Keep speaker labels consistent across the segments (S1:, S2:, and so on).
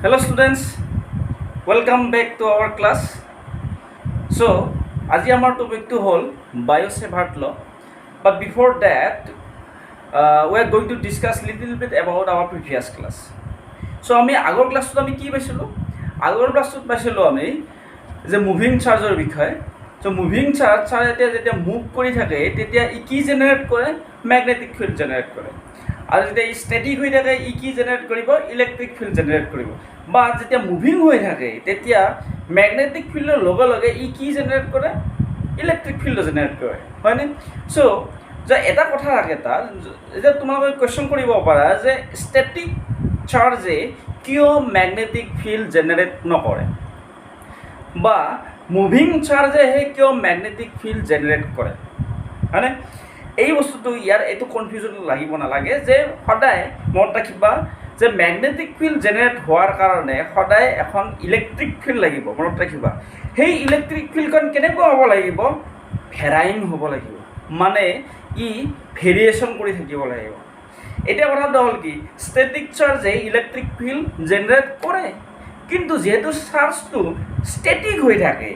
S1: Hello students, welcome back to our class. So, আজি আমাৰ টপিকটো হ'ল Biosavart law. But before that, we are going to discuss little bit about our previous class. So, আমি আগৰ ক্লাছটোত আমি কি পাইছিলোঁ? আগৰ ক্লাছটোত পাইছিলোঁ আমি যে মুভিং চাৰ্জৰ বিষয়ে. So, মুভিং চাৰ্জ যেতিয়া মুভ কৰি থাকে তেতিয়া ই কি জেনেৰেট কৰে? মেগনেটিক ফিল্ড জেনেৰেট কৰে. আৰু যেতিয়া ই ষ্টেটিক হৈ থাকে ই কি জেনেৰেট কৰিব? ইলেক্ট্ৰিক ফিল্ড জেনেৰেট কৰিব. বা যেতিয়া মুভিং হৈ থাকে তেতিয়া মেগনেটিক ফিল্ডৰ লগে লগে ই কি জেনেৰেট কৰে? ইলেক্ট্ৰিক ফিল্ড জেনেৰেট কৰে, হয়নে? চ' যে এটা কথা ৰাখে এটা এতিয়া তোমালোকে কুৱেশ্যন কৰিব পাৰা যে ষ্টেটিক চাৰ্জে কিয় মেগনেটিক ফিল্ড জেনেৰেট নকৰে বা মুভিং চাৰ্জেহে কিয় মেগনেটিক ফিল্ড জেনেৰেট কৰে, হয়নে? এই বস্তুটো ইয়াৰ এইটো কনফিউজন লাগিব নালাগে যে সদায় মনত ৰাখিবা যে মেগনেটিক ফিল্ড জেনেৰেট হোৱাৰ কাৰণে সদায় এখন ইলেক্ট্ৰিক ফিল্ড লাগিব, মনত ৰাখিবা। সেই ইলেক্ট্ৰিক ফিল্ডখন কেনেকুৱা হ'ব লাগিব? ভেৰাইং হ'ব লাগিব, মানে ই ভেৰিয়েশ্যন কৰি থাকিব লাগিব। এতিয়া কথাটো হ'ল কি, ষ্টেটিক চাৰ্জে ইলেক্ট্ৰিক ফিল্ড জেনেৰেট কৰে, কিন্তু যিহেতু চাৰ্জটো ষ্টেটিক হৈ থাকে,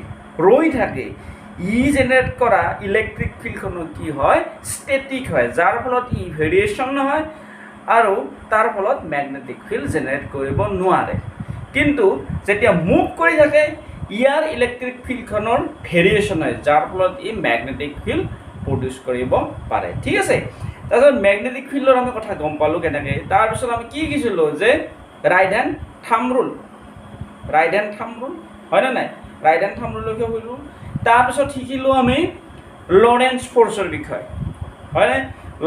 S1: ৰৈ থাকে, ই জেনেৰেট কৰা ইলেক্ট্ৰিক ফিল্ডখনো কি হয়? ষ্টেটিক হয়, যাৰ ফলত ই ভেৰিয়েশ্যন নহয় আৰু তাৰ ফলত মেগনেটিক ফিল্ড জেনেৰেট কৰিব নোৱাৰে। কিন্তু যেতিয়া মুভ কৰি থাকে ইয়াৰ ইলেক্ট্ৰিক ফিল্ডখনৰ ভেৰিয়েশ্যন হয়, যাৰ ফলত ই মেগনেটিক ফিল্ড প্ৰডিউচ কৰিব পাৰে, ঠিক আছে? তাৰপিছত মেগনেটিক ফিল্ডৰ আমি কথা গম পালোঁ কেনেকৈ। তাৰপিছত আমি কি শিকিছিলোঁ যে right hand thumb rule, right hand thumb rule, হয়নে নাই? ৰাইট হেণ্ড থাম্ব ৰুললৈকে শিকিলোঁ। তাৰপিছত শিকিলোঁ আমি লৰেঞ্চ ফ'ৰ্চৰ বিষয়ে, হয়নে?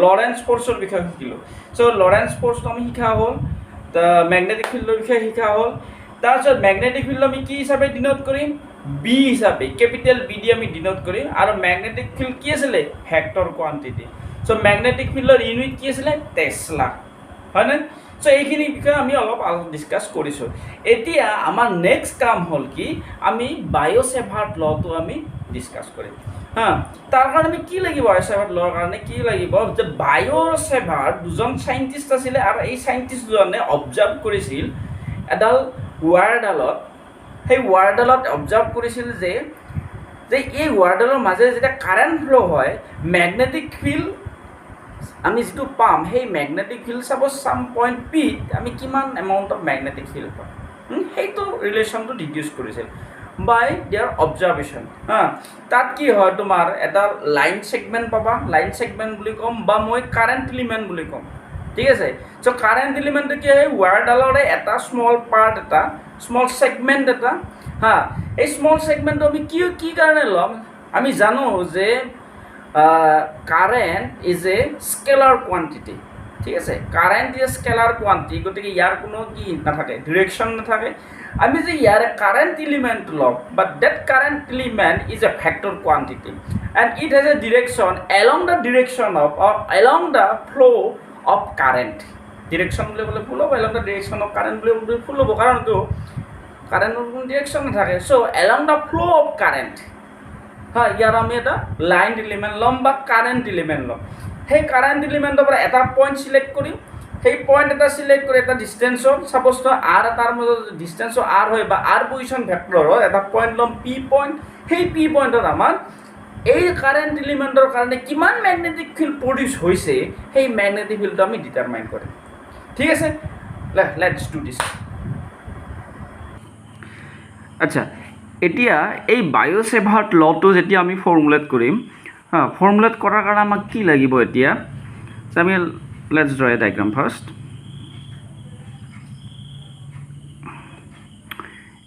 S1: লৰেঞ্চ ফ'ৰ্চৰ বিষয়ে শিকিলোঁ। চ' লৰেঞ্চ ফ'ৰ্চটো আমি শিকা হ'ল, মেগনেটিক ফিল্ডৰ বিষয়ে শিকা হ'ল। তাৰপিছত মেগনেটিক ফিল্ড আমি কি হিচাপে ডিনোট কৰিম? বি হিচাপে, কেপিটেল বি দি আমি ডিনোট কৰিম। আৰু মেগনেটিক ফিল্ড কি আছিলে? Vector quantity. চ' মেগনেটিক ফিল্ডৰ ইউনিট কি আছিলে? টেছলা, হয়নে? চ' এইখিনি বিষয়ে আমি অলপ ডিছকাছ কৰিছোঁ। এতিয়া আমাৰ নেক্সট কাম হ'ল কি, আমি বায়'চেভাৰ্ট লটো আমি ডিছকাছ কৰিম। তাৰ কাৰণে আমি কি লাগিব? বায়'চেভাৰ্ট ল'ৰ কাৰণে কি লাগিব? যে বায়'চেভাৰ্ট দুজন চাইণ্টিষ্ট আছিলে আৰু এই চাইণ্টিষ্টজনে অবজাৰ্ভ কৰিছিল এডাল ৱায়াৰডালত। সেই ৱায়াৰডালত অবজাৰ্ভ কৰিছিল যে এই ৱায়াৰডালৰ মাজেৰে যেতিয়া কাৰেণ্ট ফ্ল' হয় মেগনেটিক ফিল্ড আমি যিটো পাম, সেই মেগনেটিক ফিল্ড চাপ'জ চাম পইণ্ট পিত আমি কিমান এমাউণ্ট অফ মেগনেটিক ফিল্ড পাম, সেইটো ৰিলেশ্যনটো ডিডিউচ কৰিছিল বাই দেয়াৰ অবজাৰ্ভেশ্যন। তাত কি হয়, তোমাৰ এটা লাইন ছেগমেণ্ট পাবা, লাইন ছেগমেণ্ট বুলি ক'ম, বা মই কাৰেণ্ট এলিমেণ্ট বুলি ক'ম, ঠিক আছে? চ' কাৰেণ্ট এলিমেণ্টটো কি হয়? ৱায়াৰডালৰে এটা স্মল পাৰ্ট, এটা স্মল ছেগমেণ্ট এটা। এই স্মল ছেগমেণ্টটো আমি কি কাৰণে ল'ম? আমি জানো যে current is a scalar quantity, ঠিক আছে? কাৰেণ্ট ইজ স্কেলাৰ কোৱান্টিটি, গতিকে ইয়াৰ কোনো কি নাথাকে? ডিৰেকশ্যন নাথাকে। আমি যে ইয়াৰে কাৰেণ্ট এলিমেণ্ট ল'ম, but that current element is a vector quantity and it has a direction along the direction of along the flow' of current. Direction বুলি ক'লে ফুল হ'ব, along the direction of current বুলি ক'লে ফুল হ'ব, কাৰণটো কাৰেণ্টৰ কোনো ডিৰেকশ্যন নাথাকে। So' along the flow' of current, ইয়াৰ আমি এটা লাইন এলিমেণ্ট ল'ম বা কাৰেণ্ট এলিমেণ্ট ল'ম। সেই কাৰেণ্ট এলিমেণ্টৰ পৰা এটা পইণ্ট চিলেক্ট কৰিম, সেই পইণ্ট এটা চিলেক্ট কৰি এটা ডিষ্টেঞ্চৰ, চাপ'জ আৰ এটাৰ মাজত ডিষ্টেঞ্চৰ আৰ হয় বা আৰ পজিশ্যন ভেক্টৰৰ এটা পইণ্ট ল'ম, পি পইণ্ট। সেই পি পইণ্টত আমাৰ এই কাৰেণ্ট এলিমেণ্টৰ কাৰণে কিমান মেগনেটিক ফিল্ড প্ৰডিউচ হৈছে সেই মেগনেটিক ফিল্ডটো আমি ডিটাৰমাইন কৰিম, ঠিক আছে? লেটছ ডু দিছ। আচ্ছা, এতিয়া এই বায়'চেভাৰ্ট লটো যেতিয়া আমি ফৰ্মুলেট কৰিম, ফৰ্মুলেট কৰাৰ কাৰণে আমাক কি লাগিব? এতিয়া আমি let's draw A diagram first.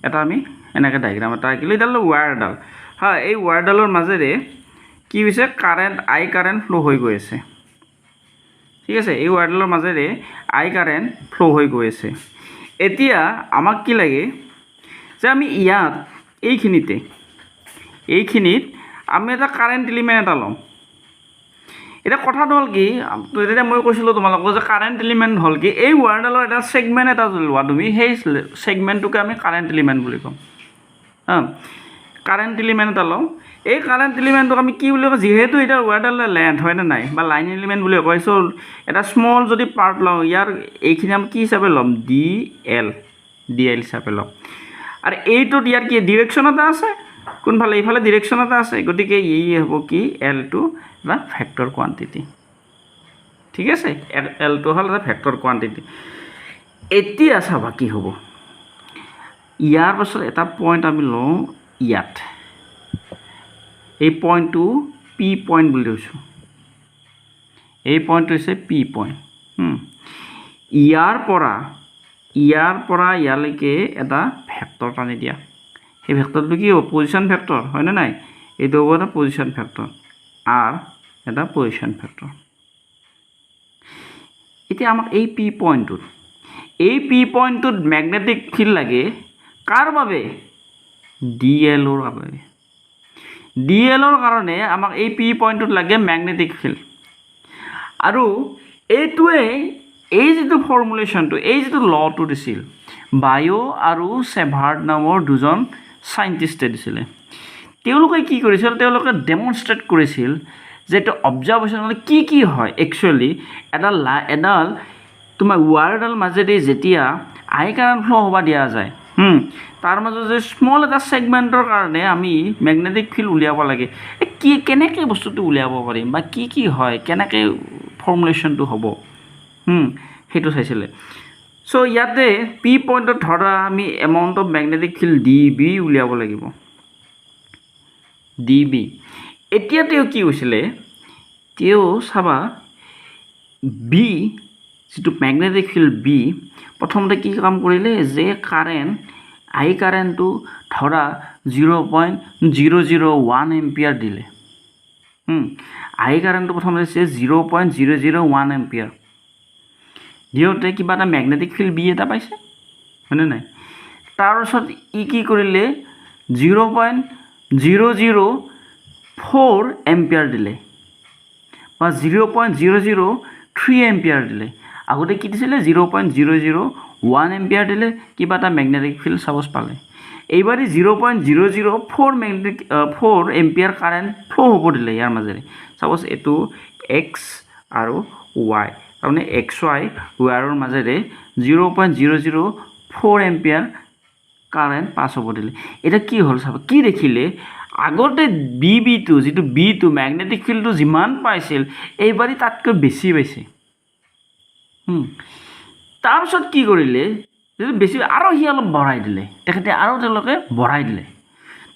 S1: এটা আমি এনেকৈ ডায়েগ্ৰাম এটা আঁকিলোঁ, এইডাল ৱায়াৰডাল। এই ৱায়াৰডালৰ মাজেৰে কি হৈছে? কাৰেণ্ট আই কাৰেণ্ট ফ্ল' হৈ গৈ আছে, ঠিক আছে? এই ৱায়াৰডালৰ মাজেৰে আই কাৰেণ্ট ফ্ল' হৈ গৈ আছে। এতিয়া আমাক কি লাগে যে আমি ইয়াত এইখিনিত আমি এটা কাৰেণ্ট এলিমেণ্ট এটা ল'ম। এতিয়া কথাটো হ'ল কি, তেতিয়া মই কৈছিলোঁ তোমালোকক যে কাৰেণ্ট এলিমেণ্ট হ'ল কি, এই ৱায়াৰডালৰ এটা ছেগমেণ্ট এটা লোৱা তুমি, সেই ছেগমেণ্টটোকে আমি কাৰেণ্ট এলিমেণ্ট বুলি ক'ম। কাৰেণ্ট এলিমেণ্ট এটা লওঁ, এই কাৰেণ্ট এলিমেণ্টক আমি কি বুলি কওঁ? যিহেতু এতিয়া ৱায়াৰডালৰ লেন্থ হয়নে নাই, বা লাইন এলিমেণ্ট বুলি কয়, চ' এটা স্মল যদি পাৰ্ট লওঁ, ইয়াৰ এইখিনি আমি কি হিচাপে ল'ম? ডি ডি এল হিচাপে লওঁ আৰু এইটোত ইয়াৰ কি ডিৰেকশ্যন এটা আছে কোনফালে এইফালে ডিৰেকশ্যন এটা আছে গতিকে এই হ'ব কি এলটো এটা ভেক্টৰ কোৱান্টিটি ঠিক আছে এলটো হ'ল এটা ভেক্টৰ কোৱান্টিটি এতিয়া চাবা কি হ'ব ইয়াৰ পাছত এটা পইণ্ট আমি লওঁ ইয়াত এই পইণ্টটো পি পইণ্ট বুলি কৈছোঁ এই পইণ্টটো হৈছে পি পইণ্ট ইয়াৰ পৰা ইয়ালৈকে এটা ভেক্টৰ টানি দিয়া সেই ভেক্টৰটো কি হ'ব পজিশ্যন ভেক্টৰ হয়নে নাই এইটো হ'ব এটা পজিশ্যন ভেক্টৰ আৰু এটা পজিশ্যন ভেক্টৰ এতিয়া আমাক এই পি পইণ্টটোত মেগনেটিক ফিল্ড লাগে কাৰ বাবে ডি এলৰ বাবে ডি এলৰ কাৰণে আমাক এই পি পইণ্টটোত লাগে মেগনেটিক ফিল্ড আৰু এইটোৱে এই যিটো ফৰ্মুলেশ্যনটো এই যিটো লটো দিছিল বায়ো আৰু ছেভাৰ্ট নামৰ দুজন চাইণ্টিষ্টে দিছিলে তেওঁলোকে কি কৰিছিল তেওঁলোকে ডেমনষ্ট্ৰেট কৰিছিল যে এইটো অবজাৰ্ভেশ্যনলৈ কি হয় একচুৱেলি এডাল তোমাৰ ৱায়াৰডাল মাজেদি যেতিয়া আই কাৰেণ্ট ফ্ল' হ'ব দিয়া যায় তাৰ মাজত যে স্মল এটা ছেগমেণ্টৰ কাৰণে আমি মেগনেটিক ফিল্ড উলিয়াব লাগে কেনেকৈ বস্তুটো উলিয়াব পাৰিম বা কি হয় কেনেকৈ ফৰ্মুলেশ্যনটো হ'ব সেইটো চাইছিলে চ' ইয়াতে পি পইণ্টত ধৰা আমি amount of magnetic field d B উলিয়াব লাগিব ডি বি এতিয়া তেওঁ কি হৈছিলে তেওঁ চাবা বি যিটো মেগনেটিক ফিল্ড বি প্ৰথমতে কি কাম কৰিলে যে আই কাৰেণ্টটো ধৰা 0.001 এম্পিয়াৰ দিলে আই কাৰেণ্টটো প্ৰথমতে দিছে 0.001 এম্পিয়াৰ দিওঁতে কিবা এটা মেগনেটিক ফিল্ড বি এটা পাইছে হয়নে নাই তাৰপিছত কি কৰিলে 0.004 এম্পিয়াৰ দিলে বা 0.003 এম্পিয়াৰ দিলে আগতে কি দিছিলে 0.001 এম্পিয়াৰ দিলে কিবা এটা মেগনেটিক ফিল্ড ছাপ'জ পালে এইবাৰে 0.004 এম্পিয়াৰ কাৰেণ্ট ফ্ল' হ'ব দিলে ইয়াৰ মাজেৰে ছাপ'জ এইটো এক্স আৰু ৱাই তাৰমানে এক্স ৱাই ৱায়াৰৰ মাজেৰে 0.004 এম্পিয়াৰ কাৰেণ্ট পাছ হ'ব দিলে এতিয়া কি হ'ল চাব কি দেখিলে আগতে বিটো যিটো বিটো মেগনেটিক ফিল্ডটো যিমান পাইছিল এইবাৰে তাতকৈ বেছি পাইছে তাৰপিছত কি কৰিলে যিটো বেছি আৰু সি অলপ বঢ়াই দিলে তেখেতে আৰু তেওঁলোকে বঢ়াই দিলে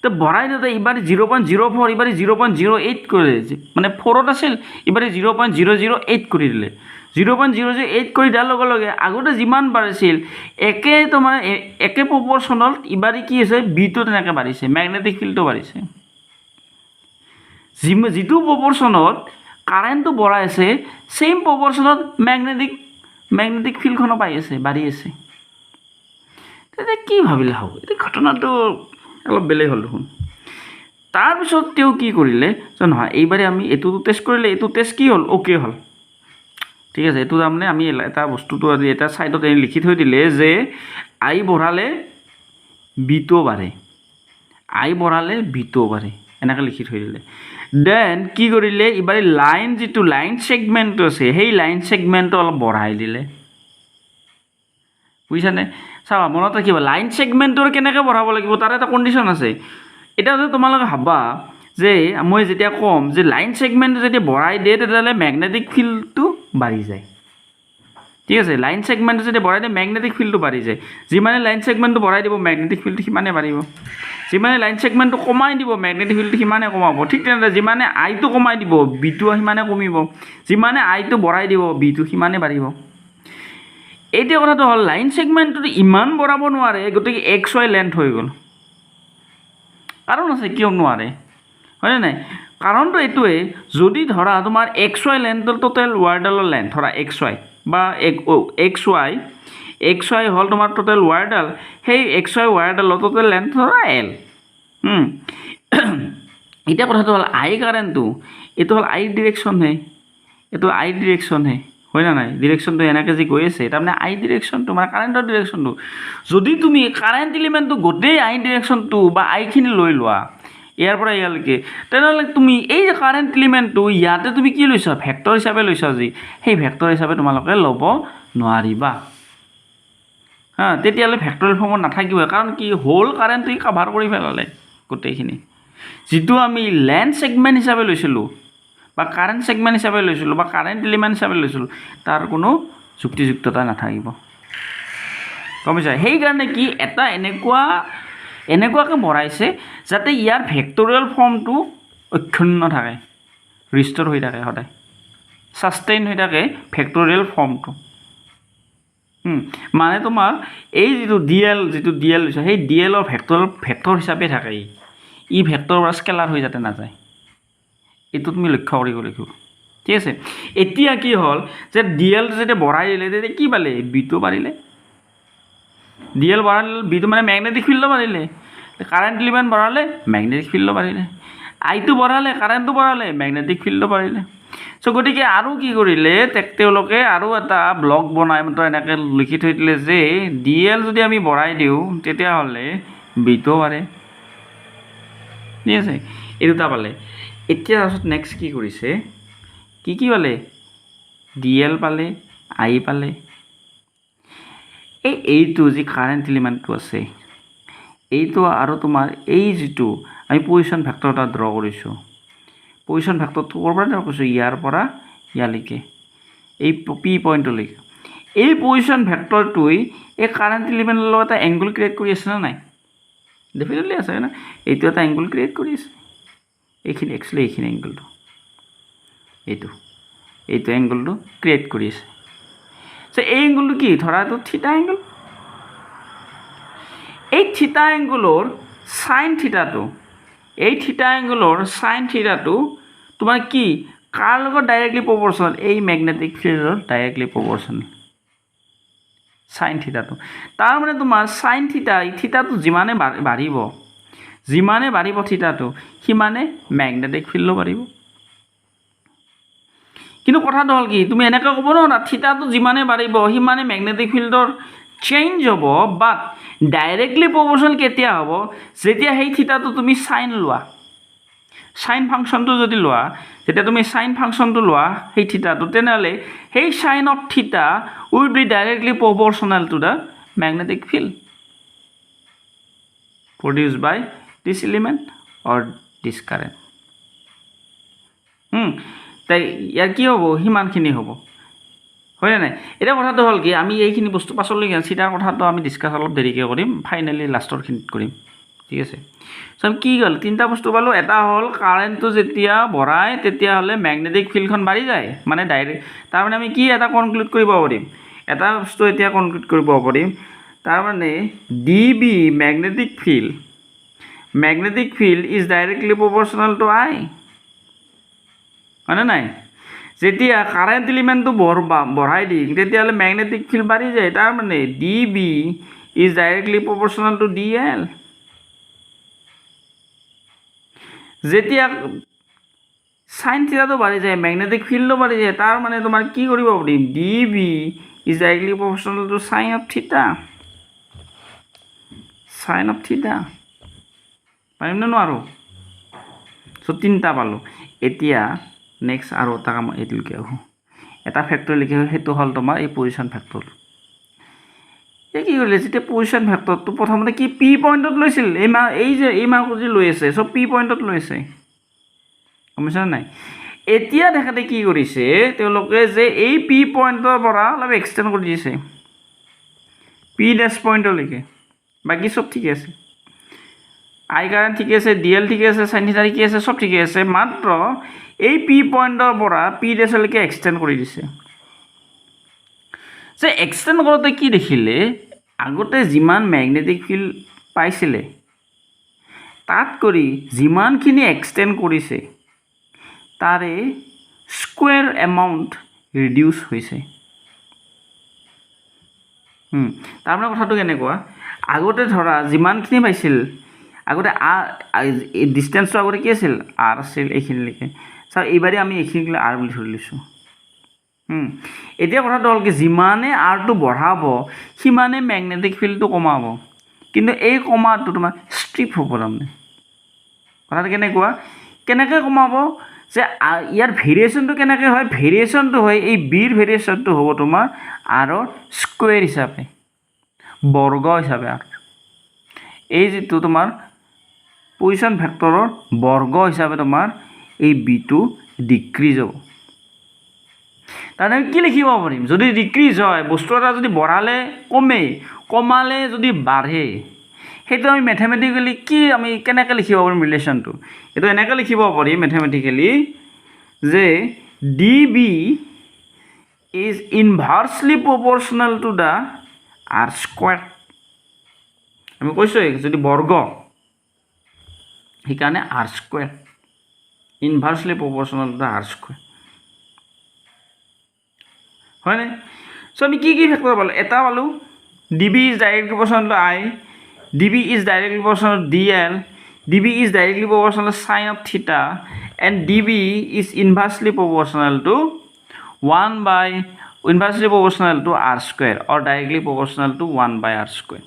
S1: তো বঢ়াই দিওঁতে ইবাৰে 0.04 ইবাৰে 0.08 কৰি দিলে মানে 4ত আছিল ইবাৰে 0.008 কৰি দিলে 0.008 কৰি দিয়াৰ লগে লগে আগতে যিমান বাঢ়িছিল একে প্ৰপৰ্চনত ইবাৰে কি হৈছে বিটো তেনেকৈ বাঢ়িছে মেগনেটিক ফিল্ডটো বাঢ়িছে যিটো প্ৰপৰ্চনত কাৰেণ্টটো বঢ়াই আছে ছেইম প্ৰপৰ্চনত মেগনেটিক ফিল্ডখনো পাই আছে বাঢ়ি আছে তেতিয়া কি ভাবিলে হ'ব এতিয়া ঘটনাটো অলপ বেলেগ হ'ল দেখোন তাৰপিছত তেওঁ কি কৰিলে যে নহয় এইবাৰে আমি এইটো টেষ্ট কৰিলে এইটো টেষ্ট কি হ'ল অ'কে হ'ল ঠিক আছে এইটো তাৰমানে আমি এটা বস্তুটো এটা ছাইডত লিখি থৈ দিলে যে আই বঢ়ালে বিটো বাঢ়ে এনেকৈ লিখি থৈ দিলে দেন কি কৰিলে ইবাৰে যিটো লাইন ছেগমেণ্টটো আছে সেই লাইন ছেগমেণ্টটো অলপ বঢ়াই দিলে বুজিছানে চাবা মনত ৰাখিব লাইন ছেগমেণ্টৰ কেনেকৈ বঢ়াব লাগিব তাৰ এটা কণ্ডিশ্যন আছে এতিয়া যদি তোমালোকে ভাবা যে মই যেতিয়া ক'ম যে লাইন ছেগমেণ্টটো যেতিয়া বঢ়াই দিয়ে তেতিয়াহ'লে মেগনেটিক ফিল্ডটো বাঢ়ি যায় ঠিক আছে লাইন ছেগমেণ্টটো যেতিয়া বঢ়াই দিয়ে মেগনেটিক ফিল্ডটো বাঢ়ি যায় যিমানে লাইন ছেগমেণ্টটো বঢ়াই দিব মেগনেটিক ফিল্ডটো সিমানে বাঢ়িব যিমানে লাইন ছেগমেণ্টটো কমাই দিব মেগনেটিক ফিল্ডটো সিমানে কমাব ঠিক তেনেদৰে যিমানে আইটো কমাই দিব বিটো সিমানে কমিব যিমানে আইটো বঢ়াই দিব বিটো সিমানে বাঢ়িব এতিয়া কথাটো হ'ল লাইন ছেগমেণ্টটো ইমান বঢ়াব নোৱাৰে গতিকে এক্স ৱাই লেন্থ হৈ গ'ল কাৰণ আছে কিয় নোৱাৰে হয়নে নাই কাৰণটো এইটোৱে যদি ধৰা তোমাৰ এক্স ৱাই লেন্থৰ টোটেল ৱায়াৰডালৰ লেন্থ ধৰা এক্স ৱাই বা এক্স ৱাই হ'ল তোমাৰ টোটেল ৱায়াৰডাল সেই এক্স ৱাই ৱায়াৰডালৰ টোটেল লেন্থ ধৰা এল এতিয়া কথাটো হ'ল আই কাৰেণ্টটো এইটো হ'ল আই ডিৰেকশ্যনহে হয় না নাই ডিৰেকশ্যনটো এনেকৈ যে গৈ আছে তাৰমানে আই ডিৰেকশ্যনটো মানে কাৰেণ্টৰ ডিৰেকশ্যনটো যদি তুমি কাৰেণ্ট এলিমেণ্টটো গোটেই আই ডিৰেকশ্যনটো বা আইখিনি লৈ লোৱা ইয়াৰ পৰা ইয়ালৈকে তেনেহ'লে তুমি এই যে কাৰেণ্ট এলিমেণ্টটো ইয়াতে তুমি কি লৈছা ভেক্টৰ হিচাপে লৈছা যি সেই ভেক্টৰ হিচাপে তোমালোকে ল'ব নোৱাৰিবা হা তেতিয়াহ'লে ভেক্টৰিয়েল ফৰ্মত নাথাকিবই কাৰণ কি হোল কাৰেণ্টটো কাভাৰ কৰি পেলালে গোটেইখিনি যিটো আমি লেন্থ ছেগমেণ্ট হিচাপে লৈছিলোঁ বা কাৰেণ্ট ছেগমেণ্ট হিচাপে লৈছিলোঁ বা কাৰেণ্ট এলিমেণ্ট হিচাপে লৈছিলোঁ তাৰ কোনো যুক্তিযুক্ততা নাথাকিব গম পাইছা সেইকাৰণে কি এটা এনেকুৱাকৈ বঢ়াইছে যাতে ইয়াৰ ভেক্টৰিয়েল ফৰ্মটো অক্ষুণ্ণ থাকে ৰিষ্ট'ৰ হৈ থাকে সদায় ছাষ্টেইন হৈ থাকে ভেক্টৰিয়েল ফৰ্মটো মানে তোমাৰ এই যিটো ডি এল লৈছে সেই ডি এলৰ ভেক্টৰ হিচাপে থাকে ই ভেক্টৰৰ পৰা স্কেলাৰ হৈ যাতে নাযায় এইটো তুমি লক্ষ্য কৰিব লাগিব ঠিক আছে এতিয়া কি হ'ল যে ডি এল যেতিয়া বঢ়াই দিলে তেতিয়া কি পালে বিটো পাৰিলে ডি এল বঢ়ালে বিটো মানে মেগনেটিক ফিল্ডো পাৰিলে কাৰেণ্ট এলিমেণ্ট বঢ়ালে মেগনেটিক ফিল্ডো পাৰিলে আইটো বঢ়ালে কাৰেণ্টটো বঢ়ালে মেগনেটিক ফিল্ডো পাৰিলে চ' গতিকে আৰু কি কৰিলে তেওঁলোকে আৰু এটা ব্লক বনাই মাত্ৰ এনেকৈ লিখি থৈ দিলে যে ডি এল যদি আমি বঢ়াই দিওঁ তেতিয়াহ'লে বিটো পাৰে ঠিক আছে এই দুটা পালে এতিয়া তাৰপিছত নেক্সট কি কৰিছে কি পালে ডি এল পালে আই পালে এইটো যি কাৰেণ্ট এলিমেণ্টটো আছে এইটো আৰু তোমাৰ এই যিটো আমি পজিশ্যন ভেক্টৰ এটা ড্ৰ কৰিছোঁ পজিশ্যন ভেক্টৰটো ক'ৰ পৰা ড্ৰ কৰিছোঁ ইয়াৰ পৰা ইয়ালৈকে এই পি পইণ্টলৈকে এই পজিশ্যন ভেক্টৰটোৱে এই কাৰেণ্ট এলিমেণ্টৰ লগত এটা এংগল ক্ৰিয়েট কৰি আছে নে নাই ডেফিনেটলি আছে না এইটো এটা এংগল ক্ৰিয়েট কৰি আছে এইখিনি একচুৱেলি এইখিনি এংগলটো এইটো এংগলটো ক্ৰিয়েট কৰি আছে চ' এই এংগলটো কি ধৰা এইটো থিটা এংগল এই থিটা এংগলৰ চাইন থিটাটো এই থিটা এংগলৰ চাইন থিটাটো তোমাৰ কি কাৰ লগত ডাইৰেক্টলি প্ৰপৰ্চনেল এই মেগনেটিক ফিল্ডৰ ডাইৰেক্টলি প্ৰপৰ্চনেল চাইন থিটাটো তাৰ মানে তোমাৰ চাইন থিটাটো যিমানে বাঢ়িব থিটাটো সিমানে মেগনেটিক ফিল্ডো বাঢ়িব কিন্তু কথাটো হ'ল কি তুমি এনেকৈ ক'ব নোৱাৰা থিটাটো যিমানে বাঢ়িব সিমানে মেগনেটিক ফিল্ডৰ চেঞ্জ হ'ব বাট ডাইৰেক্টলি প্ৰপৰ্চনেল কেতিয়া হ'ব যেতিয়া সেই থিটাটো তুমি চাইন ফাংচনটো যদি লোৱা যেতিয়া তুমি চাইন ফাংচনটো লোৱা সেই থিটাটো তেনেহ'লে সেই চাইন অফ থিটা will be directly proportional to the magnetic field produced by this element or this current তাই ইয়াৰ কি হ'ব সিমানখিনি হ'ব হয় নাই এটা কথাটো হ'ল কি আমি এইখিনি বস্তু পাছলৈ চিটাৰ কথাটো আমি ডিছকাছ অলপ দেৰিকৈ কৰিম ফাইনেলি লাষ্টৰখিনিত কৰিম ঠিক আছে চ' আমি কি হ'ল তিনিটা বস্তু পালোঁ এটা হ'ল কাৰেণ্টটো যেতিয়া বঢ়ায় তেতিয়াহ'লে মেগনেটিক ফিল্ডখন বাঢ়ি যায় মানে ডাইৰেক্ট তাৰমানে আমি কি এটা কনক্লুড কৰিব পাৰিম এটা বস্তু এতিয়া কনক্লুড কৰিব পাৰিম তাৰমানে d B magnetic field is directly proportional to I হয়নে নাই যেতিয়া কাৰেণ্ট এলিমেণ্টটো বঢ়াই দিম তেতিয়াহ'লে মেগনেটিক ফিল্ড বাঢ়ি যায় তাৰমানে d B is directly proportional to d l যেতিয়া চাইন থিটাটো বাঢ়ি যায় মেগনেটিক ফিল্ডো বাঢ়ি যায় তাৰ মানে তোমাৰ কি কৰিব পাৰিম d B is directly proportional to sine of theta পাৰিম নে নোৱাৰোঁ চ' তিনিটা পালোঁ এতিয়া নেক্সট আৰু এটা কাম এইটোলৈকে আহোঁ এটা ফেক্টৰ লিখি সেইটো হ'ল তোমাৰ এই পজিশ্যন ভেক্টৰ এই কি কৰিলে যেতিয়া পজিশ্যন ভেক্টৰটো প্ৰথমতে কি পি পইণ্টত লৈছিল এই মাৰ্কটো যে লৈ আছে চব পি পইণ্টত লৈছে গম পাইছানে নাই এতিয়া তেখেতে কি কৰিছে তেওঁলোকে যে এই পি পইণ্টৰ পৰা অলপ এক্সটেণ্ড কৰি দিছে পি ডেছ পইণ্টলৈকে বাকী চব ঠিকে আছে আই কাৰেণ্ট ঠিকে আছে ডি এল ঠিকে আছে চাইন থিটা ঠিকে আছে চব ঠিকে আছে মাত্ৰ এই পি পইণ্টৰ পৰা পি ডেছলৈকে এক্সটেণ্ড কৰি দিছে যে এক্সটেণ্ড কৰোঁতে কি দেখিলে আগতে যিমান মেগনেটিক ফিল্ড পাইছিলে তাত কৰি যিমানখিনি এক্সটেণ্ড কৰিছে তাৰে স্কুৱেৰ এমাউণ্ট ৰিডিউচ হৈছে তাৰমানে কথাটো কেনেকুৱা আগতে ধৰা যিমানখিনি পাইছিল আগতে ডিষ্টেঞ্চটো আগতে কি আছিল আৰ আছিল এইখিনিলৈকে ছাৰ এইবাৰে আমি এইখিনিলৈ আৰ বুলি ধৰি লৈছোঁ এতিয়া কথাটো হ'ল কি যিমানে আৰটো বঢ়াব সিমানে মেগনেটিক ফিল্ডটো কমাব কিন্তু এই কমাটো তোমাৰ ষ্ট্ৰিপ হ'ব তাৰমানে কথাটো কেনেকৈ কমাব যে ইয়াৰ ভেৰিয়েশ্যনটো কেনেকৈ হয় ভেৰিয়েশ্যনটো হয় এই বিৰ ভেৰিয়েশ্যনটো হ'ব তোমাৰ আৰৰ স্কুৱেৰ হিচাপে বৰ্গ হিচাপে আৰু এই যিটো তোমাৰ পজিশ্যন ভেক্টৰৰ বৰ্গ হিচাপে তোমাৰ এই বিটো ডিক্ৰিজ হ'ব তাৰমানে কি লিখিব পাৰিম যদি ডিক্ৰিজ হয় বস্তু এটা যদি বঢ়ালে কমালে যদি বাঢ়ে সেইটো আমি মেথমেটিকেলি কি আমি কেনেকৈ লিখিব পাৰিম ৰিলেশ্যনটো এইটো এনেকৈ লিখিব পাৰিম মেথমেটিকেলি যে d B is inversely proportional to the r square আমি কৈছোঁ যদি বৰ্গ সেইকাৰণে r square inversely proportional to the r square হয়নে চ' আমি কি ফেক্টৰ পালোঁ এটা পালোঁ d B is directly proportional to I d B is directly proportional to d l d B is directly proportional to sine of theta and d B is inversely proportional to 1/r square or directly proportional to 1/r square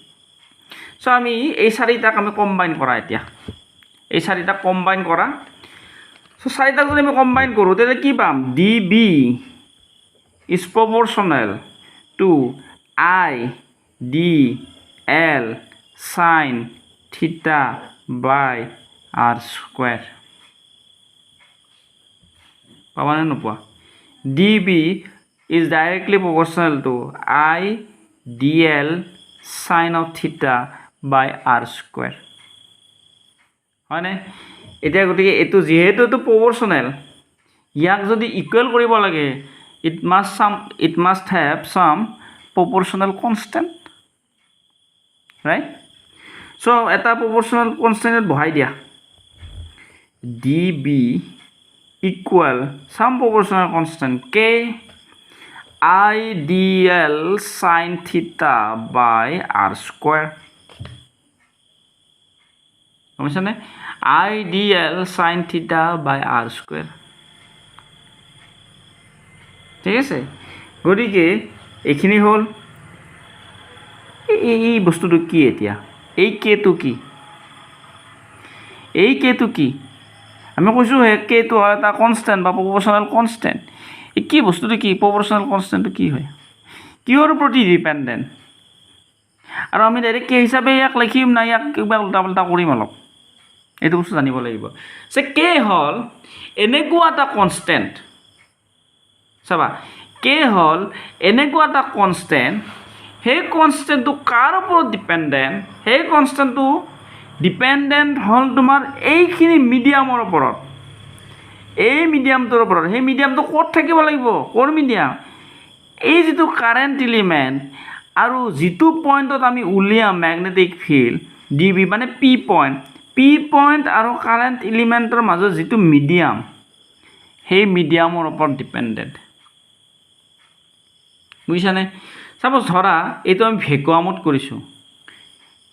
S1: চ' আমি এই চাৰিটাক আমি combine কৰা এতিয়া এই চাৰিটাক combine কৰা চ' চাৰিটাক যদি আমি combine কৰোঁ তেতিয়া কি পাম d B is proportional to I D L sin theta by r square পাবানে নোপোৱা DB is directly proportional to I DL sin of theta by r square হয়নে এতিয়া গতিকে এইটো যেহেতু এইটো proportional ইয়াক যদি ইকুৱেল কৰিব লাগে it must have some proportional constant right so এটা proportional constant বহাই দিয়া db equal some proportional constant k idl sin theta by r square বুজিছানে idl sin theta by r square ঠিক আছে গতিকে এইখিনি হ'ল এই বস্তুটো কি এতিয়া এই কেটো কি আমি কৈছোঁ কেটো হয় এটা কনষ্টেণ্ট বা প্ৰপৰ্চনেল কনষ্টেণ্ট এই কি বস্তুটো কি প্ৰপৰ্চনেল কনষ্টেণ্টটো কি হয় কিহৰ প্ৰতি ডিপেণ্ডেণ্ট আৰু আমি ডাইৰেক্ট কে হিচাপে ইয়াক লিখিম না ইয়াক কিবা উল্টা পাল্টা কৰিম অলপ এইটো বস্তু জানিব লাগিব যে কে হ'ল এনেকুৱা এটা কনষ্টেণ্ট চাবা কে হ'ল এনেকুৱা এটা কনষ্টেণ্ট সেই কনষ্টেণ্টটো কাৰ ওপৰত ডিপেণ্ডেণ্ট সেই কনষ্টেণ্টটো ডিপেণ্ডেণ্ট হ'ল তোমাৰ এইখিনি মিডিয়ামৰ ওপৰত এই মিডিয়ামটোৰ ওপৰত সেই মিডিয়ামটো ক'ত থাকিব লাগিব ক'ৰ মিডিয়াম এই যিটো কাৰেণ্ট এলিমেণ্ট আৰু যিটো পইণ্টত আমি উলিয়াম মেগনেটিক ফিল্ড ডি বি মানে পি পইণ্ট আৰু কাৰেণ্ট এলিমেণ্টৰ মাজত যিটো মিডিয়াম সেই মিডিয়ামৰ ওপৰত ডিপেণ্ডেণ্ট বুজিছানে চাপ'জ ধৰা এইটো আমি ভেকুৱামত কৰিছোঁ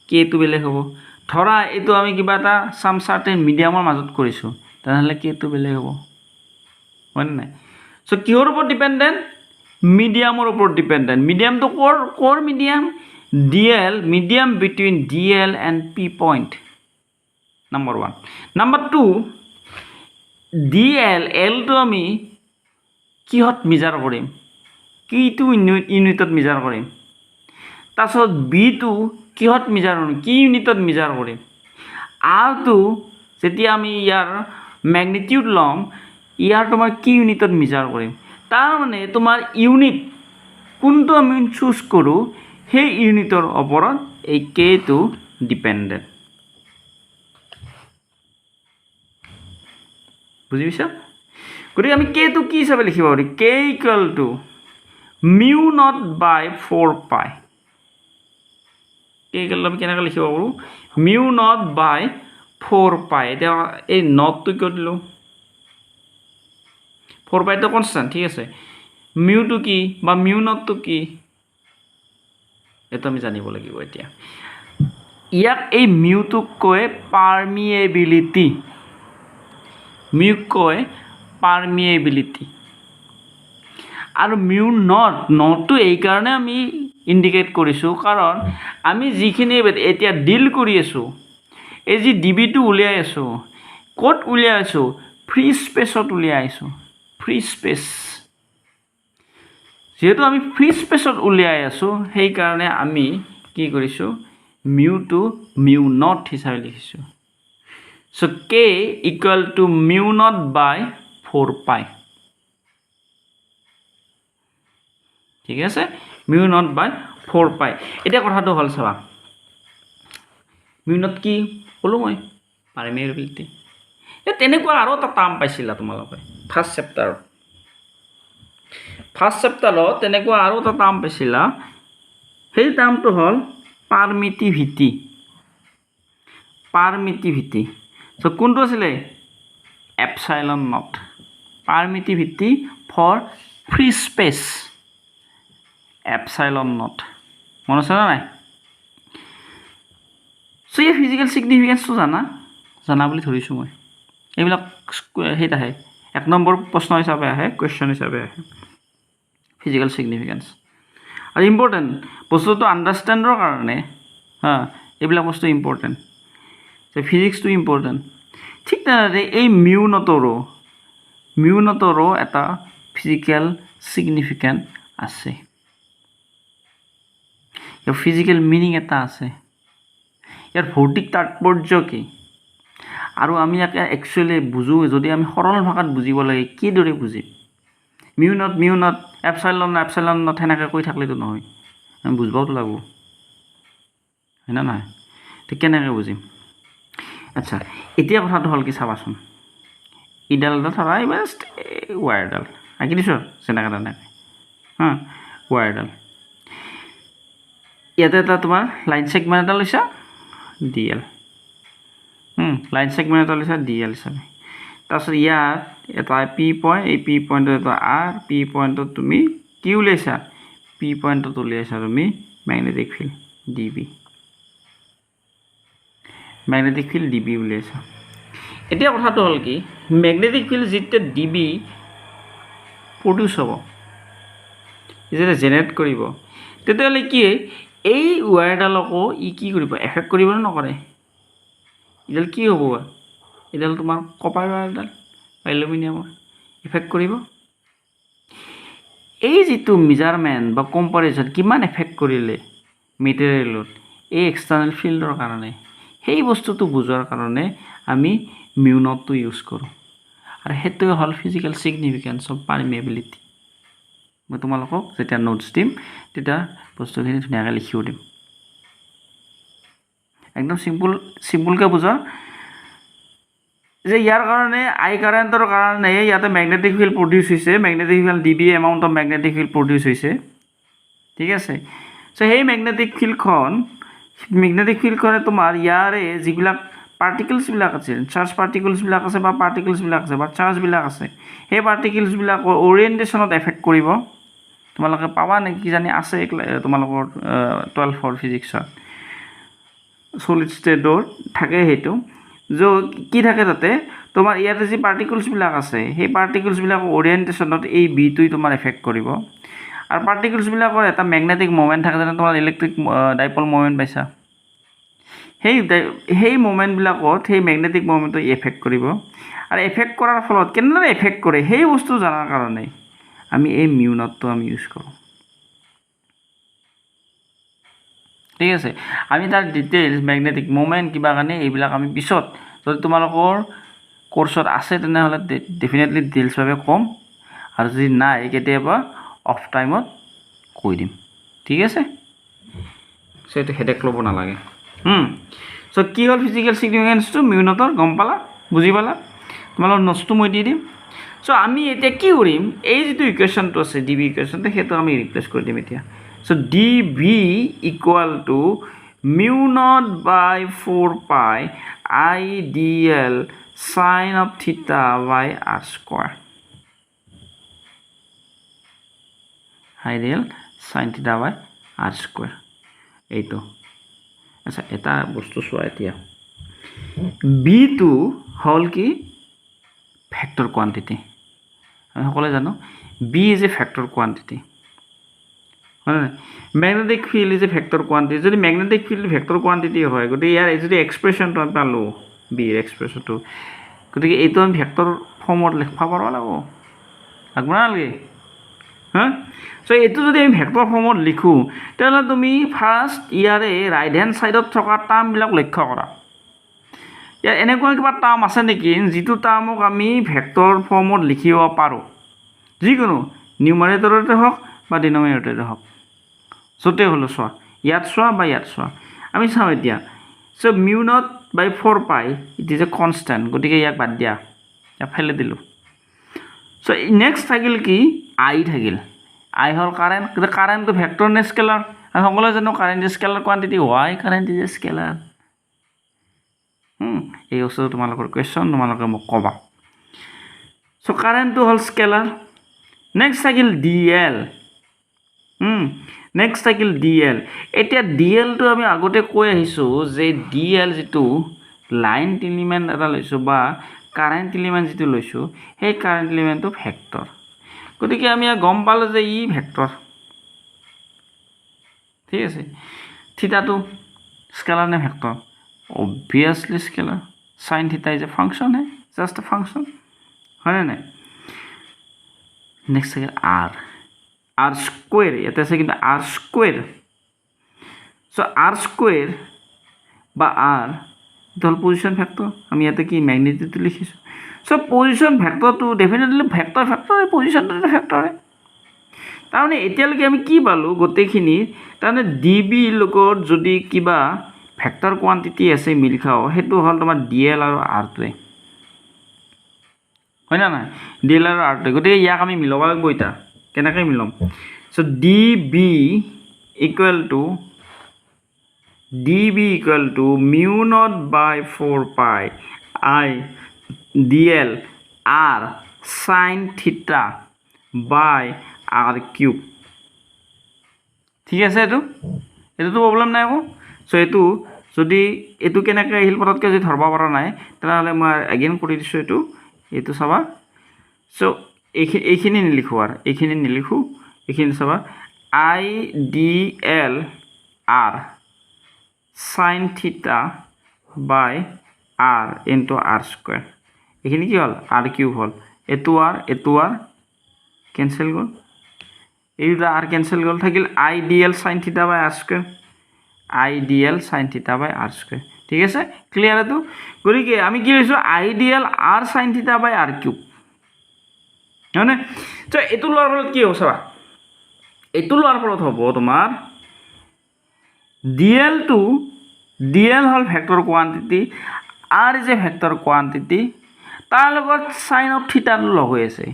S1: কেটো বেলেগ হ'ব ধৰা এইটো আমি কিবা এটা চাম চাৰ্টেন মিডিয়ামৰ মাজত কৰিছোঁ তেনেহ'লে কেটো বেলেগ হ'ব হয়নে নাই চ' কিহৰ ওপৰত ডিপেণ্ডেণ্ট মিডিয়ামৰ ওপৰত ডিপেণ্ডেণ্ট মিডিয়ামটো ক'ৰ medium D L medium between D L and P point number 1 number 2 D এলটো আমি কিহত মেজাৰ কৰিম কিটো ইউনিটত মেজাৰ কৰিম তাৰপিছত বিটো কিহত মেজাৰ কৰিম কি ইউনিটত মেজাৰ কৰিম আৰটো যেতিয়া আমি ইয়াৰ ম্যাগনিটিউড ল'ম ইয়াৰ তোমাৰ কি ইউনিটত মেজাৰ কৰিম তাৰ মানে তোমাৰ ইউনিট কোনটো আমি চুজ কৰোঁ সেই ইউনিটৰ ওপৰত এই কেটো ডিপেণ্ডেণ্ট বুজি পাইছা গতিকে আমি কেটো কি হিচাপে লিখিব পাৰিম কে equal to mu nought by 4 পাই কে ইকুৱেল টু আমি কেনেকৈ লিখিব পাৰোঁ মিউ নট বাই 4 পাই এতিয়া এই নটটো কিয় দিলোঁ 4 পাইটো কনষ্টেণ্ট ঠিক আছে মিউটো কি বা মিউ নটটো কি এইটো আমি জানিব লাগিব এতিয়া ইয়াক এই মিউটোক কয় পাৰ্মিয়েবিলিটি মিউক কয় পাৰ্মিয়েবিলিটি আৰু মিউ নটটো এইকাৰণে আমি ইণ্ডিকেট কৰিছোঁ কাৰণ আমি যিখিনি এতিয়া ডিল কৰি আছোঁ এই যি ডিবিটো উলিয়াই আছোঁ ক'ত উলিয়াই আছোঁ ফ্ৰী স্পেচত উলিয়াই আছোঁ ফ্ৰী স্পেচ যেহেতু আমি ফ্ৰী স্পেচত উলিয়াই আছোঁ সেইকাৰণে আমি কি কৰিছোঁ মিউ টু মিউ নট হিচাপে লিখিছোঁ চ' কে equal to mu nought by 4 পাই ঠিক আছে মিউ নট বাই 4 পাই এতিয়া কথাটো হ'ল চাবা মিউ নট কি ক'লো মই পাৰমিয়েবিলিটি তেনেকুৱা আৰু এটা টাৰ্ম পাইছিলা তোমালোকে ফাৰ্ষ্ট চেপ্টাৰত তেনেকুৱা আৰু এটা টাৰ্ম পাইছিলা সেই টাৰ্মটো হ'ল পাৰমিটিভিটি চ' কোনটো আছিলে epsilon nought permittivity for free space epsilon nought মনত আছে নাই চ' এই ফিজিকেল ছিগনিফিকেঞ্চটো জানা বুলি ধৰিছোঁ মই এইবিলাক সেইত আহে 1 নম্বৰ প্ৰশ্ন হিচাপে আহে কুৱেশ্যন হিচাপে আহে ফিজিকেল ছিগনিফিকেঞ্চ আৰু ইম্পৰ্টেণ্ট বস্তুটো আণ্ডাৰষ্টেণ্ডৰ কাৰণে এইবিলাক বস্তু ইম্পৰ্টেণ্ট ফিজিক্সটো ইম্পৰ্টেণ্ট ঠিক তেনেদৰে এই মিউ নটৰো এটা ফিজিকেল ছিগনিফিকেঞ্চ আছে ইয়াৰ ফিজিকেল মিনিং এটা আছে ইয়াৰ ভৌতিক তাৎপৰ্য কি আৰু আমি ইয়াকে একচুৱেলি বুজো যদি আমি সৰল ভাষাত বুজিব লাগে কিদৰে বুজিম মিউ নট এপচাইলন নট সেনেকৈ কৈ থাকিলেতো নহয় আমি বুজিবতো লাগিব হয় না নহয় তো কেনেকৈ বুজিম আচ্ছা এতিয়া কথাটো হ'ল কি চাবাচোন ইডাল ধৰা এইবাৰ ৱায়াৰডাল আঁকি দিছোঁ যেনেকৈ ৱায়াৰডাল ইয়াতে এটা তোমাৰ লাইন ছেগমেণ্ট এটা লৈছা DL লাইন ছেগমেণ্ট এটা লৈছা DL হিচাপে তাৰপিছত ইয়াত এটা পি পইণ্ট এই পি পইণ্টত এটা আৰ পি পইণ্টত তুমি কি উলিয়াইছা পি পইণ্টত উলিয়াইছা তুমি মেগনেটিক ফিল্ড DB উলিয়াইছা এতিয়া কথাটো হ'ল কি মেগনেটিক ফিল্ড যেতিয়া DB প্ৰডিউচ হ'ব যেতিয়া জেনেৰেট কৰিব তেতিয়াহ'লে কি এই ৱায়াৰডালকো কি কৰিব এফেক্ট কৰিব নে নকৰে এডাল কি হ'ব এডাল তোমাৰ কপাৰ ৱায়াৰডাল বা এলুমিনিয়ামৰ এফেক্ট কৰিব এই যিটো মেজাৰমেণ্ট বা কম্পাৰিজন কিমান এফেক্ট কৰিলে মেটেৰিয়েলত এই এক্সটাৰ্নেল ফিল্ডৰ কাৰণে সেই বস্তুটো বুজোৱাৰ কাৰণে আমি মিউ নটটো ইউজ কৰোঁ আৰু সেইটোৱে হ'ল ফিজিকেল ছিগনিফিকেঞ্চ অফ পাৰমিয়েবিলিটি মই তোমালোকক যেতিয়া নোটছ দিম তেতিয়া বস্তুখিনি ধুনীয়াকৈ লিখিও দিম একদম চিম্পুলকৈ বুজা যে ইয়াৰ কাৰণে আই কাৰেণ্টৰ কাৰণে ইয়াতে মেগনেটিক ফিল্ড প্ৰডিউচ হৈছে magnetic field DB amount of magnetic field produce হৈছে ঠিক আছে চ' সেই মেগনেটিক ফিল্ডখনে তোমাৰ ইয়াৰে যিবিলাক পাৰ্টিকলছবিলাক আছে চাৰ্জ পাৰ্টিকলছবিলাক আছে বা পাৰ্টিকলছবিলাক আছে বা চাৰ্জবিলাক আছে সেই পাৰ্টিকলছবিলাকৰ অৰিয়েণ্টেশ্যনত এফেক্ট কৰিব তোমালোকে পাবা নেকি কি জানি আছে তোমালোকৰ 12ৰ ফিজিক্সত সলিড ষ্টেটৰ থাকে সেইটো কি থাকে তাতে তোমাৰ ইয়াতে যি পাৰ্টিকলছবিলাক আছে সেই পাৰ্টিকলছবিলাকৰ অৰিয়েণ্টেশ্যনত এই বিটোই তোমাৰ এফেক্ট কৰিব আৰু পাৰ্টিকলছবিলাকৰ এটা মেগনেটিক মোমেণ্ট থাকে যেনে তোমাৰ ইলেক্ট্ৰিক ডাইপল মোমেণ্ট পাইছা সেই মোমেণ্টবিলাকত সেই মেগনেটিক মোমেণ্টটো এফেক্ট কৰিব আৰু এফেক্ট কৰাৰ ফলত কেনেদৰে এফেক্ট কৰে সেই বস্তু জনাৰ কাৰণে আমি এই মিউ নটটো আমি ইউজ কৰোঁ ঠিক আছে আমি তাৰ ডিটেইলছ মেগনেটিক মোমেণ্ট কিবা কাৰণে এইবিলাক আমি পিছত যদি তোমালোকৰ কোৰ্চত আছে তেনেহ'লে ডেফিনেটলি ডিটেইলছভাৱে ক'ম আৰু যদি নাই কেতিয়াবা অফ টাইমত কৈ দিম ঠিক আছে চ' এইটো হেডেক ল'ব নালাগে চ' কি হ'ল ফিজিকেল ছিগনিফিকেঞ্চটো মিউ নটৰ গম পালা বুজি পালা তোমালোকৰ নোটছটো মই দি দিম চ' আমি এতিয়া কি কৰিম এই যিটো ইকুৱেশ্যনটো আছে DB ইকুৱেশ্যনটো সেইটো আমি ৰিপ্লেচ কৰি দিম এতিয়া so' DB equal to mu nought by 4 pi IDL sin of theta by r square IDL sin theta by r square এইটো আচ্ছা এটা বস্তু চোৱা এতিয়া বিটো হ'ল কি ফেক্টৰ কোৱান্টিটি আমি সকলোৱে জানো B is a vector quantity হয় নাই magnetic field is a vector quantity যদি মেগনেটিক ফিল্ড ভেক্টৰ কোৱান্টিটি হয় গতিকে ইয়াৰ যদি এক্সপ্ৰেশ্যনটো আমি পালোঁ বিৰ এক্সপ্ৰেশ্যনটো গতিকে এইটো আমি ভেক্টৰ ফৰ্মত লিখিব পাৰব লাগিব নালাগে হা সো এইটো যদি আমি ভেক্টৰ ফৰ্মত লিখোঁ তেতিয়াহ'লে তুমি ফাৰ্ষ্ট ইয়াৰে ৰাইট হেণ্ড ছাইডত থকা টাৰ্মবিলাক লক্ষ্য কৰা ইয়াত এনেকুৱা কিবা টাৰ্ম আছে নেকি যিটো টাৰ্মক আমি ভেক্টৰ ফৰ্মত লিখিব পাৰোঁ যিকোনো নিউমাৰেটৰতে হওক বা ডিনমিনেটৰতে হওক য'তে হ'লেও চোৱা ইয়াত চোৱা বা ইয়াত চোৱা আমি চাওঁ এতিয়া চ' মিউ নট বাই 4 পাই ইট ইজ এ কনষ্টেণ্ট গতিকে ইয়াক বাদ দিয়া ইয়াক ফেলে দিলোঁ চ' নেক্সট থাকিল কি আই থাকিল আই হ'ল কাৰেণ্ট কিন্তু কাৰেণ্টটো ভেক্টৰ নে স্কেলাৰ আমি সকলোৱে জানো current is scalar quantity why current is a scalar এই বস্তুটো তোমালোকৰ কুৱেশ্যন তোমালোকে মোক ক'বা চ' কাৰেণ্টটো হ'ল স্কেলাৰ নেক্সট থাকিল ডি এল নেক্সট থাকিল ডি এল এতিয়া ডি এলটো আমি আগতে কৈ আহিছোঁ যে ডি এল যিটো লাইন এলিমেণ্ট এটা লৈছোঁ বা কাৰেণ্ট এলিমেণ্ট যিটো লৈছোঁ সেই কাৰেণ্ট এলিমেণ্টটো ভেক্টৰ গতিকে আমি গম পালোঁ যে ই ভেক্টৰ ঠিক আছে থিতাটো স্কেলাৰ নে vector obviously scalar sine theta is a function হে জাষ্ট এ ফাংচন হয়নে নাই নেক্সট থাকিল আৰ आर स्क्वेर ইয়াতে আছে কিন্তু r square so r square বা आर এটা পজিশন ভেক্টর আমি ইয়াতে কি ম্যাগনিটিউড লিখিছো সো পজিশন ভেক্টরটো ডেফিনেটলি ভেক্টর পজিশনটো ভেক্টৰ তাৰমানে এতিয়ালৈকে আমি কি পালো গোটেইখিনি তাৰমানে ডিবি লগত যদি কিবা ভেক্টৰ কোৱান্টিটি আছে মিল খাও হেতু হল তোমাৰ ডিএল আৰু আৰটোৱে হয় না ডিএল আৰু আৰটোৱে গতিকে ইয়াক আমি মিলাব লাগিব এটা কেনেকৈ মিলাম so d B equal to mu nought by 4 pi I DL R sine theta by r cube ঠিক আছে এইটোতো প্ৰব্লেম নাই আকৌ সো এইটো যদি এইটো কেনেকৈ আহিল পটককৈ যদি ধৰব পৰা নাই তেনেহ'লে মই এগেইন কৰি দিছোঁ এইটো চাবা সো এইখিনি নিলিখো আৰু এইখিনি নিলিখো এইখিনি চাবা I d l r sine theta by r into r square এইখিনি কি হ'ল আৰ কিউব হ'ল এইটো আৰ কেঞ্চেল গ'ল এই দুটা আৰ কেঞ্চেল গ'ল থাকিল আই d l sine theta by r square I d l sine theta by r square ঠিক আছে ক্লিয়াৰ এইটো গতিকে আমি কি লৈছোঁ I d l r sine theta by r cube হয়নে তো এইটো লোৱাৰ ফলত কি হ'ব চাবা এইটো লোৱাৰ ফলত হ'ব তোমাৰ ডিএল হ'ল vector quantity R is a vector quantity তাৰ লগত সাইন অফ থিটাটো লগ হৈ আছে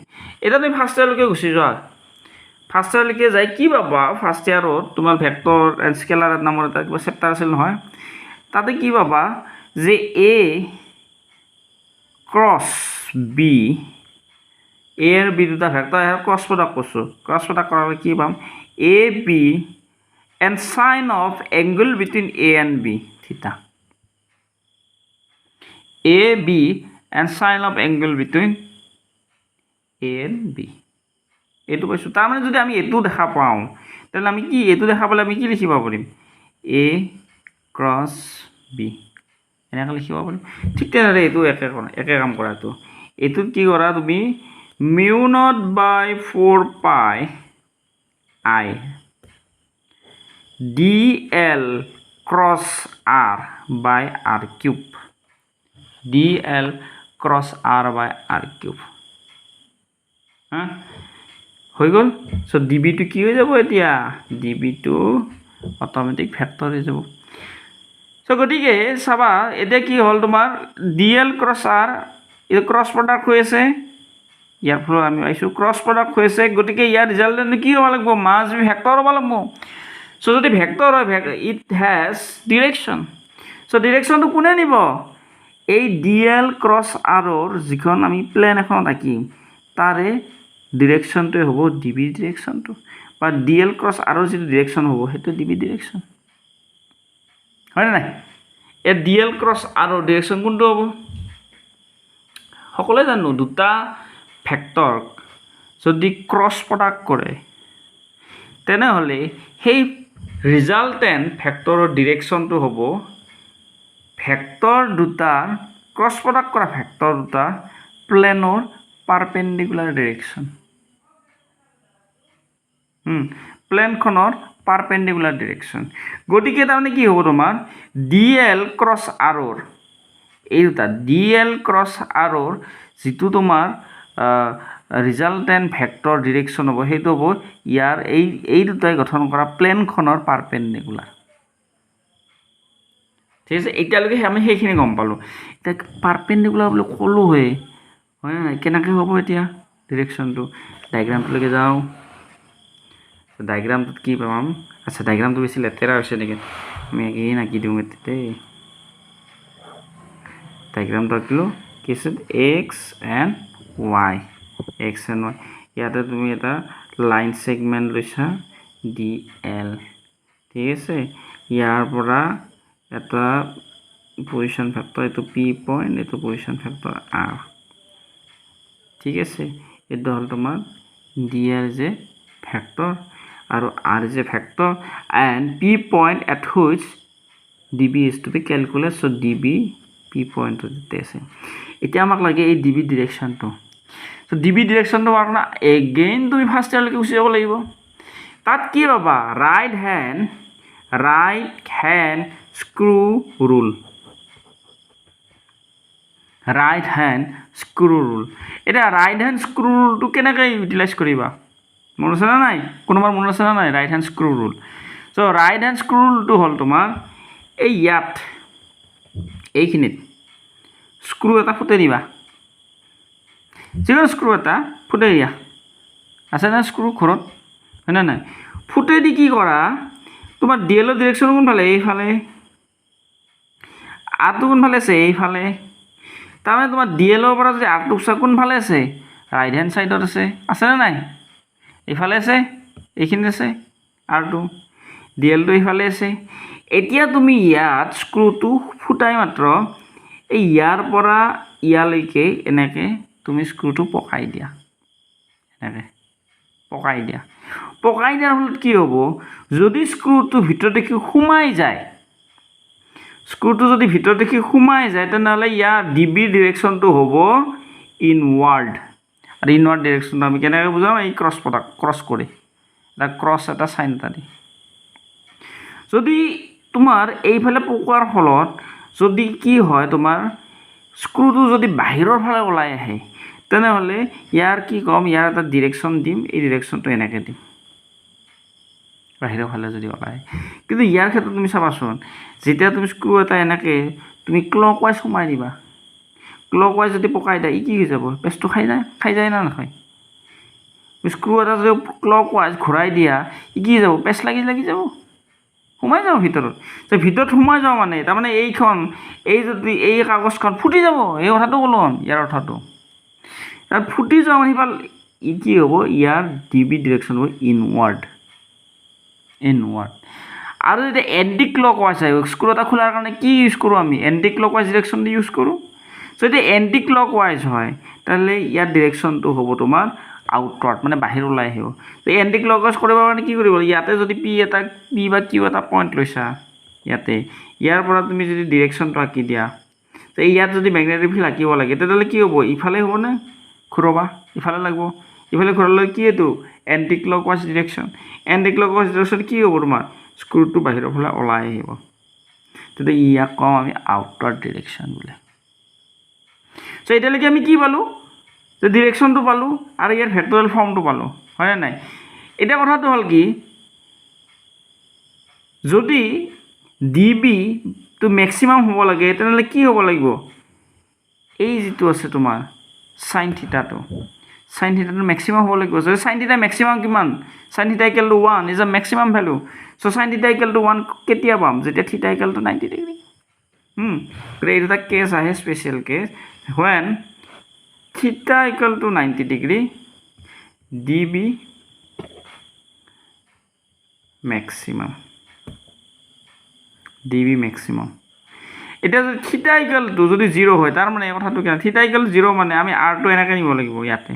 S1: এটা তুমি ফাৰ্ষ্ট ইয়াৰলৈকে গুচি যোৱা ফাৰ্ষ্ট ইয়াৰলৈকে যাই কি পাবা ফাৰ্ষ্ট ইয়াৰত তোমাৰ ভেক্টৰ এণ্ড স্কেলাৰ নামৰ এটা কিবা চেপ্টাৰ আছিল নহয় তাতে কি পাবা যে এ ক্ৰছ বি এ আৰু বি দুটা ভেক্টৰ ক্ৰছ প্ৰডাক্ট কৰিছোঁ ক্ৰছ প্ৰডাক্ট কৰাৰ কি পাম A B and sine of angle between A and B theta A B and sine of angle between A and B এইটো পাইছোঁ তাৰমানে যদি আমি এইটো দেখা পাওঁ তেতিয়াহ'লে আমি কি এইটো দেখা পালে আমি কি লিখিব পাৰিম এ ক্ৰছ বি এনেকৈ লিখিব পাৰিম ঠিক তেনেদৰে এইটো একে কাম কৰা এইটোত কি কৰা তুমি mu nought by 4 pi I d l cross r by r cube d l cross r by r cube হৈ গ'ল সো ডিবিটো কি হৈ যাব এতিয়া ডিবিটো অট'মেটিক ভেক্টৰ হৈ যাব সো গতিকে চাবা এতিয়া কি হ'ল তোমাৰ ডি এল ক্ৰছ আৰ এইটো ক্ৰছ প্ৰডাক্ট হৈ আছে ইয়াৰ ফলত আমি পাইছোঁ ক্ৰছ প্ৰডাক্ট হৈ আছে গতিকে ইয়াৰ ৰিজাল্টেণ্ট কি হ'ব লাগিব মাছ ভেক্টৰ হ'ব লাগিব সো যদি ভেক্টৰ হয় ইট হেজ ডিৰেকশ্যন সো ডিৰেকশ্যনটো কোনে নিব এই ডি এল ক্ৰছ আৰৰ যিখন আমি প্লেন এখনত আঁকিম তাৰে ডিৰেকশ্যনটোৱে হ'ব ডিবি ডিৰেকশ্যনটো বা ডি এল ক্ৰছ আৰৰ যিটো ডিৰেকশ্যন হ'ব সেইটো ডিবি ডিৰেকশ্যন হয়নে নাই এই ডি এল ক্ৰছ আৰৰ ডিৰেকশ্যন কোনটো হ'ব সকলোৱে জানো দুটা ভেক্টৰ যদি ক্ৰছ প্ৰডাক্ট কৰে তেনেহ'লে সেই ৰিজাল্টেণ্ট ভেক্টৰৰ ডিৰেকশ্যনটো হ'ব ভেক্টৰ দুটাৰ ক্ৰছ প্ৰডাক্ট কৰা ভেক্টৰ দুটা প্লেনৰ পাৰপেণ্ডিকুলাৰ ডিৰেকশ্যন প্লেনখনৰ পাৰপেণ্ডিকুলাৰ ডিৰেকশ্যন গতিকে তাৰমানে কি হ'ব তোমাৰ ডি এল ক্ৰছ আৰৰ এই দুটা ডি এল ক্ৰছ আৰৰ যিটো তোমাৰ ৰিজাল্টেণ্ট ভেক্টৰ ডিৰেকশ্যন হ'ব সেইটো হ'ব ইয়াৰ এই দুটাই গঠন কৰা প্লেনখনৰ পাৰপেণ্ডিকুলাৰ ঠিক আছে এতিয়ালৈকে আমি সেইখিনি গম পালোঁ এতিয়া পাৰপেণ্ডিকুলাৰ বুলি ক'লোঁ হয় নাই কেনেকৈ হ'ব এতিয়া ডিৰেকশ্যনটো ডায়েগ্ৰামটোলৈকে যাওঁ ডায়েগ্ৰামটোত কি পাম আচ্ছা ডায়েগ্ৰামটো বেছি লেতেৰা হৈছে নেকি আমি একেই আঁকি দিওঁ দেই ডায়েগ্ৰামটো আঁকিলোঁ কি আছে এক্স এণ্ড ৱাই ইয়াতে তুমি এটা লাইন ছেগমেণ্ট লৈছা ডি এল ঠিক আছে ইয়াৰ পৰা এটা পজিশ্যন ফেক্টৰ এইটো পি পইণ্ট এইটো পজিশ্যন ফেক্টৰ আৰ ঠিক আছে এইটো হ'ল তোমাৰ ডি এল যে ভেক্টৰ আৰু আৰ যে vector and P point at which d B is to be calculate so' d B P পইণ্টটো যেতিয়া আছে এতিয়া আমাক লাগে এই ডি বি ডিৰেকশ্যনটো চ' ডি বি ডিৰেকশ্যনটো হোৱাৰ কাৰণে এগেইন তুমি ফাৰ্ষ্ট ইয়াৰলৈকে গুচি যাব লাগিব তাত কি পাবা ৰাইট হেণ্ড স্ক্ৰু ৰুল এতিয়া ৰাইট হেণ্ড স্ক্ৰু ৰুলটো কেনেকৈ ইউটিলাইজ কৰিবা মনত আছে নে নাই কোনোবাৰ মনত আছে নে নাই ৰাইট হেণ্ড স্ক্ৰু ৰুল চ' ৰাইট হেণ্ড স্ক্ৰু ৰুলটো হ'ল তোমাৰ এই ইয়াত এইখিনিত স্ক্ৰু এটা ফুটাই দিবা যিকোনো স্ক্ৰু এটা ফুটাই দিয়া আছে না স্ক্ৰু ঘৰত হয়নে নাই ফুটাই দি কি কৰা তোমাৰ ডি এলৰ ডিৰেকশ্যন কোনফালে এইফালে আৰটো কোনফালে আছে এইফালে তাৰমানে তোমাৰ ডি এলৰ পৰা যদি আৰটো কোনফালে আছে ৰাইট হেণ্ড ছাইডত আছেনে নাই এইফালে আছে এইখিনিত আছে আৰটো ডি এলটো এইফালে আছে এতিয়া তুমি ইয়াত স্ক্ৰুটো ফুটাই মাত্ৰ এই ইয়াৰ পৰা ইয়ালৈকে এনেকৈ তুমি স্ক্ৰুটো পকাই দিয়া এনেকৈ পকাই দিয়াৰ ফলত কি হ'ব যদি স্ক্ৰুটো ভিতৰত দেখি সোমাই যায় তেনেহ'লে ইয়াৰ ডি বি ডিৰেকশ্যনটো হ'ব ইনৱাৰ্ড আৰু ইনৱাৰ্ড ডিৰেকশ্যনটো আমি কেনেকৈ বুজাম এই ক্ৰছ কৰি এটা ক্ৰছ এটা চাইন এটা দি যদি তোমাৰ এইফালে পকোৱাৰ ফলত যদি কি হয় তোমাৰ স্ক্ৰুটো যদি বাহিৰৰ ফালে ওলাই আহে তেনেহ'লে ইয়াৰ কি ক'ম ইয়াৰ এটা ডিৰেকশ্যন দিম এই ডিৰেকশ্যনটো এনেকৈ দিম বাহিৰৰ ফালে যদি ওলাই কিন্তু ইয়াৰ ক্ষেত্ৰত তুমি চাবাচোন যেতিয়া তুমি স্ক্ৰু এটা এনেকৈ তুমি ক্লকৱাইজ সোমাই দিবা ক্লকৱাইজ যদি পকাই দিয়া ই কি হৈ যাব পেষ্টটো খাই যায় না নাখায় স্ক্ৰু এটা যদি ক্লকৱাইজ ঘূৰাই দিয়া ই কি যাব পেষ্ট লাগি যাব সোমাই যাব ভিতৰত সোমাই যাওঁ মানে তাৰমানে এই কাগজখন ফুটি যাব এই কথাটো ক'লোঁ ইয়াৰ অৰ্থটো তাত ফুটি যাওঁ সিফাল ই কি হ'ব ইয়াৰ ডি বি ডিৰেকশ্যন হ'ব ইনৱাৰ্ড আৰু যেতিয়া এণ্টি ক্লকৱাইজ আহিব স্ক্ৰু এটা খোলাৰ কাৰণে কি ইউজ কৰোঁ আমি এণ্টি ক্লকৱাইজ ডিৰেকশ্যন দি ইউজ কৰোঁ যদি এণ্টি ক্লকৱাইজ হয় তেনেহ'লে ইয়াৰ ডিৰেকশ্যনটো হ'ব তোমাৰ আউটৱাৰ্ড মানে বাহিৰ ওলাই আহিব তো এণ্টি ক্লকৱাইজ কৰিবৰ কাৰণে কি কৰিব ইয়াতে যদি পি বা কিউ এটা পইণ্ট লৈছা ইয়াৰ পৰা তুমি যদি ডিৰেকশ্যনটো আঁকি দিয়া তো ইয়াত যদি মেগনেটিক ফিল্ড আঁকিব লাগে তেতিয়াহ'লে কি হ'ব ইফালে হ'বনে ঘূৰাবা ইফালে লাগিব ইফালে ঘূৰালে কি এইটো এণ্টি ক্লকৱাইজ ডিৰেকশ্যন কি হ'ব তোমাৰ স্ক্ৰুটো বাহিৰৰ ফালে ওলাই আহিব তেতিয়া ইয়াক কওঁ আমি আউটৱাৰ্ড ডিৰেকশ্যন বোলে চ' এতিয়ালৈকে আমি কি পালোঁ যে ডিৰেকশ্যনটো পালোঁ আৰু ইয়াৰ ভেক্টৰিয়েল ফৰ্মটো পালোঁ হয়নে নাই এতিয়া কথাটো হ'ল কি যদি ডি বিটো মেক্সিমাম হ'ব লাগে তেনেহ'লে কি হ'ব লাগিব এই যিটো আছে তোমাৰ সাইন থিটাটো মেক্সিমাম হ'ব লাগিব যদি সাইন থিটা মেক্সিমাম কিমান sine theta equal to 1 is a maximum value so' sine theta equal to 1 কেতিয়া পাম যেতিয়া থিটা ইকুৱেল টু 90 ডিগ্ৰী গতিকে এইটো এটা কেছ আহে special case when theta equal to 90 degree dB maximum এতিয়া যদি থিটা ইকুৱেল টু যদি 0 হয় তাৰ মানে এই কথাটো কি থিটা ইকুৱেল 0 মানে আমি আৰটো এনেকৈ নিব লাগিব ইয়াতে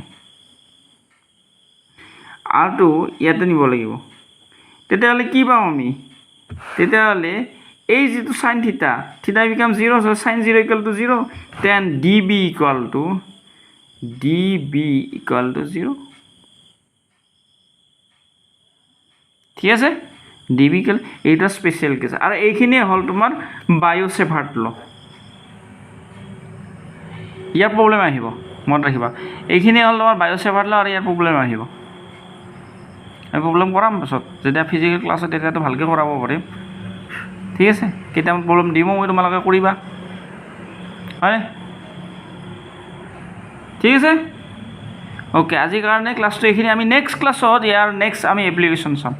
S1: আৰটো ইয়াতে নিব লাগিব তেতিয়াহ'লে কি পাম আমি তেতিয়াহ'লে এই যিটো sine theta became 0 so sin 0 equal to 0 then dB equal to 0 ঠিক আছে ডিবি কেল এইটা স্পেচিয়েল কেছ আৰু এইখিনিয়ে হ'ল তোমাৰ বায়'চেভাৰ্ট ল ইয়াৰ প্ৰব্লেম আহিব মনত ৰাখিবা এইখিনি হ'ল তোমাৰ বায়'চেভাৰ্ট ল আৰু ইয়াৰ প্ৰব্লেম আহিব আমি প্ৰব্লেম কৰাম পাছত যেতিয়া ফিজিকেল ক্লাছত তেতিয়াতো ভালকৈ কৰাব পাৰিম ঠিক আছে কেইটামান প্ৰব্লেম দিমো মই তোমালোকে কৰিবা হয়নে ঠিক আছে অ'কে আজিৰ কাৰণে ক্লাছটো এইখিনি আমি নেক্সট ক্লাছত ইয়াৰ নেক্সট আমি এপ্লিকেশ্যন চাম